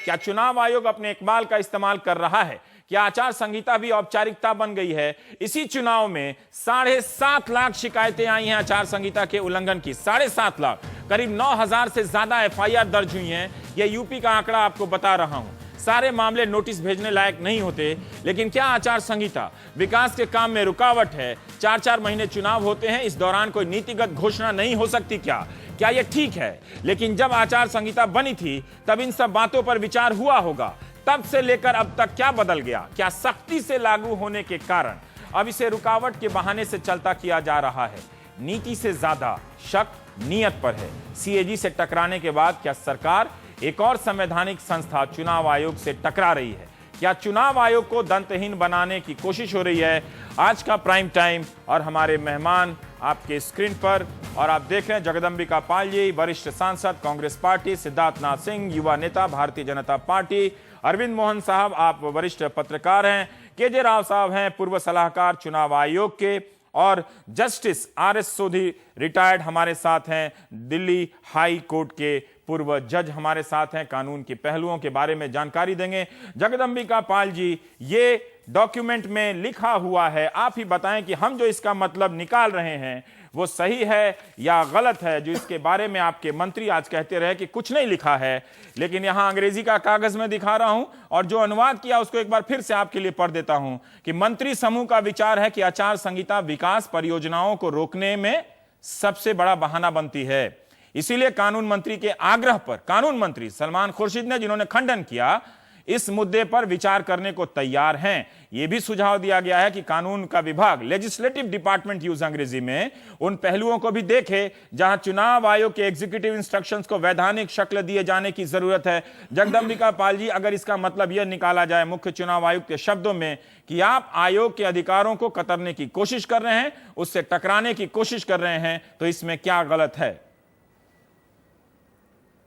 क्या चुनाव आयोग अपने इकबाल का इस्तेमाल कर रहा है? क्या आचार संहिता भी औपचारिकता बन गई है? इसी चुनाव में 7.5 लाख शिकायतें आई हैं आचार संहिता के उल्लंघन की। 7.5 लाख, करीब 9,000 से ज्यादा एफआईआर दर्ज हुई हैं। यह यूपी का आंकड़ा आपको बता रहा हूं। सारे मामले नोटिस भेजने लायक नहीं होते, लेकिन क्या आचार संहिता विकास के काम में रुकावट है? 4-4 महीने चुनाव होते हैं, इस दौरान कोई नीतिगत घोषणा नहीं हो सकती क्या यह ठीक है? लेकिन जब आचार संहिता बनी थी तब इन सब बातों पर विचार हुआ होगा। तब से लेकर अब तक क्या बदल गया? क्या सख्ती से लागू होने के कारण अब इसे रुकावट के बहाने से चलता किया जा रहा है? नीति से ज्यादा शक नियत पर है। सीएजी से टकराने के बाद क्या सरकार एक और संवैधानिक संस्था चुनाव आयोग से टकरा रही है? क्या चुनाव आयोग को दंतहीन बनाने की कोशिश हो रही है? आज का प्राइम टाइम और हमारे मेहमान आपके स्क्रीन पर, और आप देख रहे हैं जगदंबिका पाल जी, वरिष्ठ सांसद कांग्रेस पार्टी, सिद्धार्थ नाथ सिंह युवा नेता भारतीय जनता पार्टी, अरविंद मोहन साहब आप वरिष्ठ पत्रकार हैं, केजे राव साहब हैं पूर्व सलाहकार चुनाव आयोग के, और जस्टिस आरएस सोधी रिटायर्ड हमारे साथ हैं, दिल्ली हाई कोर्ट के पूर्व जज हमारे साथ हैं, कानून के पहलुओं के बारे में जानकारी देंगे। जगदंबिका पाल जी, ये डॉक्यूमेंट में लिखा हुआ है, आप ही बताएं कि हम जो इसका मतलब निकाल रहे हैं वो सही है या गलत है? जो इसके बारे में आपके मंत्री आज कहते रहे कि कुछ नहीं लिखा है, लेकिन यहां अंग्रेजी का कागज में दिखा रहा हूं और जो अनुवाद किया उसको एक बार फिर से आपके लिए पढ़ देता हूं कि मंत्री समूह का विचार है कि आचार संहिता विकास परियोजनाओं को रोकने में सबसे बड़ा बहाना बनती है। इसीलिए कानून मंत्री के आग्रह पर कानून मंत्री सलमान खुर्शीद ने, जिन्होंने खंडन किया, इस मुद्दे पर विचार करने को तैयार हैं। यह भी सुझाव दिया गया है कि कानून का विभाग, लेजिस्लेटिव डिपार्टमेंट यूज अंग्रेजी में, उन पहलुओं को भी देखे जहां चुनाव आयोग के एग्जीक्यूटिव इंस्ट्रक्शंस को वैधानिक शक्ल दिए जाने की जरूरत है। जगदंबिका पाल जी, अगर इसका मतलब यह निकाला जाए मुख्य चुनाव आयुक्त के शब्दों में कि आप आयोग के अधिकारों को कतरने की कोशिश कर रहे हैं, उससे टकराने की कोशिश कर रहे हैं, तो इसमें क्या गलत है?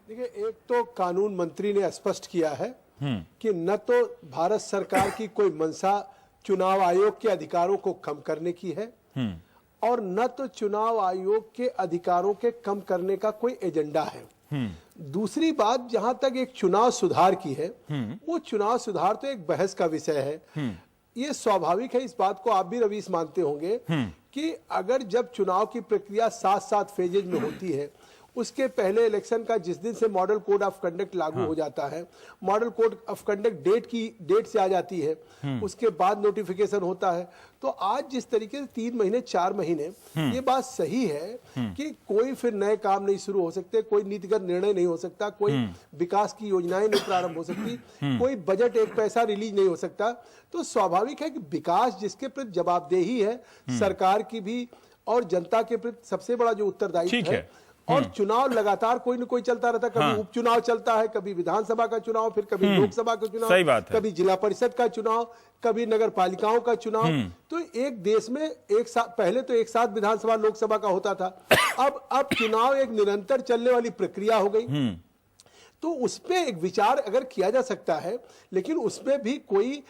देखिए, एक तो कानून मंत्री ने स्पष्ट किया है कि न तो भारत सरकार की कोई मंशा चुनाव आयोग के अधिकारों को कम करने की है और न तो चुनाव आयोग के अधिकारों के कम करने का कोई एजेंडा है। दूसरी बात, जहां तक एक चुनाव सुधार की है, वो चुनाव सुधार तो एक बहस का विषय है। ये स्वाभाविक है, इस बात को आप भी रवीश मानते होंगे कि अगर जब चुनाव की प्रक्रिया 7-7 फेजेज में होती है, उसके पहले इलेक्शन का जिस दिन से मॉडल कोड ऑफ कंडक्ट लागू हो जाता है, model code of conduct date से आ जाती है, उसके बाद नोटिफिकेशन होता है। तो आज जिस तरीके से 3 महीने 4 महीने, ये बात सही है कि कोई फिर नए काम नहीं शुरू हो सकते, कोई नीतिगत निर्णय नहीं हो सकता, कोई विकास की योजनाएं नहीं प्रारंभ हो सकती, कोई बजट एक पैसा रिलीज नहीं हो सकता। तो स्वाभाविक है कि विकास जिसके प्रति जवाबदेही है सरकार की भी और जनता के प्रति सबसे बड़ा जो उत्तरदायित्व है, और चुनाव लगातार कोई न कोई चलता रहता है। कभी उपचुनाव चलता है, कभी विधानसभा का चुनाव, फिर कभी लोकसभा का चुनाव, कभी जिला परिषद का चुनाव, कभी नगर पालिकाओं का चुनाव। तो एक देश में एक साथ, पहले तो एक साथ विधानसभा लोकसभा का होता था, अब चुनाव एक निरंतर चलने वाली प्रक्रिया हो गई। तो उसपे एक विचार अगर किया जा सकता है, लेकिन उसमें भी कोई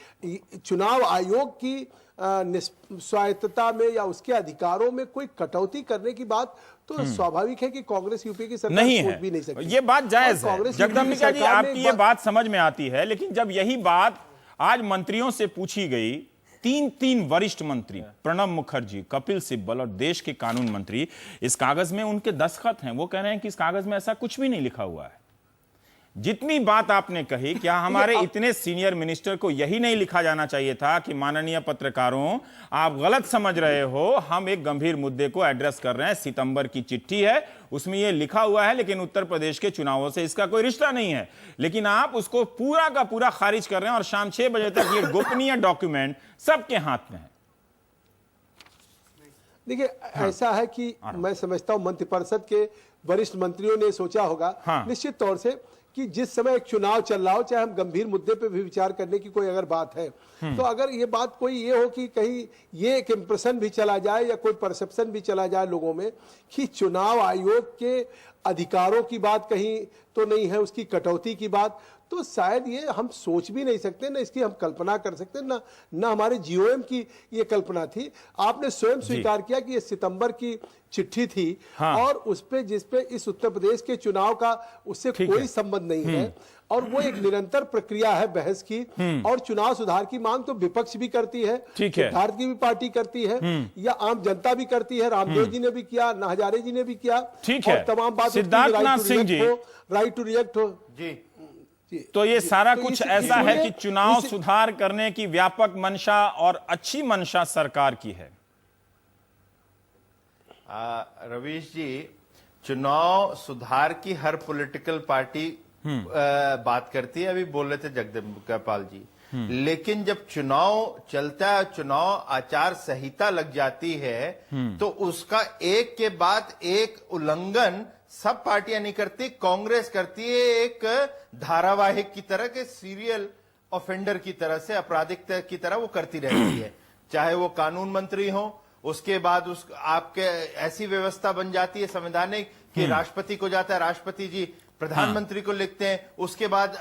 चुनाव आयोग की स्वायत्तता में या उसके अधिकारों में कोई कटौती करने की बात तो स्वाभाविक है कि कांग्रेस यूपी की सरकार नहीं सोच है। भी नहीं सकती। ये बात जायज है जगदंबिका जी, आपकी ये बात समझ में आती है, लेकिन जब यही बात आज मंत्रियों से पूछी गई, 3 वरिष्ठ मंत्री, प्रणब मुखर्जी, कपिल सिब्बल और देश के कानून मंत्री, इस कागज में उनके दस्तखत हैं, वो कह रहे हैं कि इस कागज में ऐसा कुछ भी नहीं लिखा हुआ है। जितनी बात आपने कही, क्या हमारे इतने सीनियर मिनिस्टर को यही नहीं लिखा जाना चाहिए था कि माननीय पत्रकारों, आप गलत समझ रहे हो, हम एक गंभीर मुद्दे को एड्रेस कर रहे हैं, सितंबर की चिट्ठी है, उसमें यह लिखा हुआ है, लेकिन उत्तर प्रदेश के चुनावों से इसका कोई रिश्ता नहीं है, लेकिन आप उसको पूरा का पूरा खारिज कर रहे हैं और शाम 6 बजे तक ये गोपनीय डॉक्यूमेंट सबके हाथ में है। देखिए, ऐसा है कि मैं समझता हूं मंत्रिपरिषद के वरिष्ठ मंत्रियों ने सोचा होगा निश्चित तौर से कि जिस समय एक चुनाव चल रहा हो, चाहे हम गंभीर मुद्दे पे भी विचार करने की कोई अगर बात है, तो अगर ये बात कोई ये हो कि कहीं ये एक इंप्रेशन भी चला जाए या कोई परसेप्शन भी चला जाए लोगों में कि चुनाव आयोग के अधिकारों की बात कहीं तो नहीं है, उसकी कटौती की बात, तो शायद ये हम सोच भी नहीं सकते, ना इसकी हम कल्पना कर सकते, ना हमारे जीओएम की ये कल्पना थी। आपने स्वयं स्वीकार किया कि ये सितंबर की चिट्ठी थी। हाँ। और उस पे जिस पे इस उत्तर प्रदेश के चुनाव का उससे कोई संबंध नहीं है, और वो एक निरंतर प्रक्रिया है बहस की, और चुनाव सुधार की मांग तो विपक्ष भी करती है, सिद्धार्थ की भी पार्टी करती है, या आम जनता भी करती है। रामदेव जी ने भी किया, ना हजारे जी ने भी किया, और तमाम बात Siddharth Singh ji right to react हो जी। तो ये सारा कुछ ऐसा है कि चुनाव सुधार करने की व्यापक मंशा और अच्छी मंशा सरकार की है। रवीश जी, चुनाव सुधार की हर पॉलिटिकल पार्टी बात करती है, अभी बोल रहे थे जगदम्बिकापाल जी, लेकिन जब चुनाव चलता है, चुनाव आचार संहिता लग जाती है, तो उसका एक के बाद एक उल्लंघन सब पार्टियां नहीं करती, कांग्रेस करती है, एक धारावाहिक की तरह के सीरियल ऑफेंडर की तरह से, आपराधिक की तरह वो करती रहती है। चाहे वो कानून मंत्री हो, उसके बाद उस आपके ऐसी व्यवस्था बन जाती है संवैधानिक कि राष्ट्रपति को जाता है, राष्ट्रपति जी प्रधानमंत्री को लिखते हैं, उसके बाद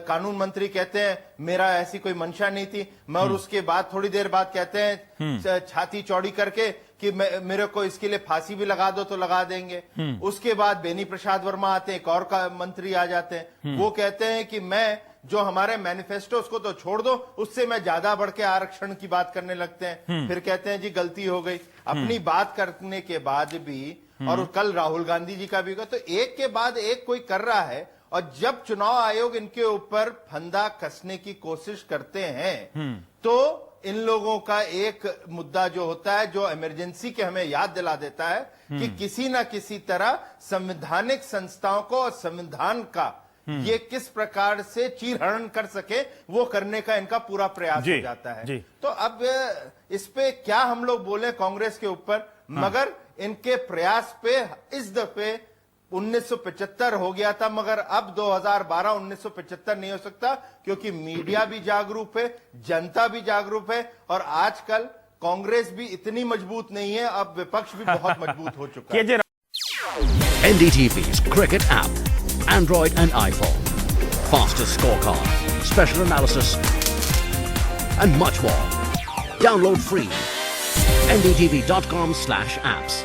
कानून मंत्री कहते हैं मेरा ऐसी कोई मंशा नहीं थी, और उसके बाद थोड़ी देर बाद कहते हैं छाती चौड़ी करके कि मेरे को इसके लिए फांसी भी लगा दो तो लगा देंगे। उसके बाद बेनी प्रसाद वर्मा आते हैं, एक और मंत्री आ जाते हैं, वो कहते हैं कि मैं जो हमारे मैनिफेस्टो उसको तो छोड़ दो, उससे मैं ज्यादा बढ़ के आरक्षण की बात करने लगते हैं। फिर कहते हैं जी गलती हो गई। अपनी बात करने के बाद भी, और कल राहुल गांधी जी का भी होगा, तो एक के बाद एक कोई कर रहा है, और जब चुनाव आयोग इनके ऊपर फंदा कसने की कोशिश करते हैं, तो इन लोगों का एक मुद्दा जो होता है, जो इमरजेंसी के हमें याद दिला देता है कि किसी ना किसी तरह संवैधानिक संस्थाओं को और संविधान का ये किस प्रकार से चीरहरण कर सके, वो करने का इनका पूरा प्रयास हो जाता है। तो अब इस पे क्या हम लोग बोले कांग्रेस के ऊपर, मगर इनके प्रयास पे इस दफे 1975 हो गया था, मगर अब 2012 1975 नहीं हो सकता, क्योंकि मीडिया भी जागरूक है, जनता भी जागरूक है, और आजकल कांग्रेस भी इतनी मजबूत नहीं है, अब विपक्ष भी बहुत मजबूत हो चुका है। NDTV's Cricket app, Android and iPhone, fastest scorecard, special analysis, and much more. Download free. ndtv.com/apps.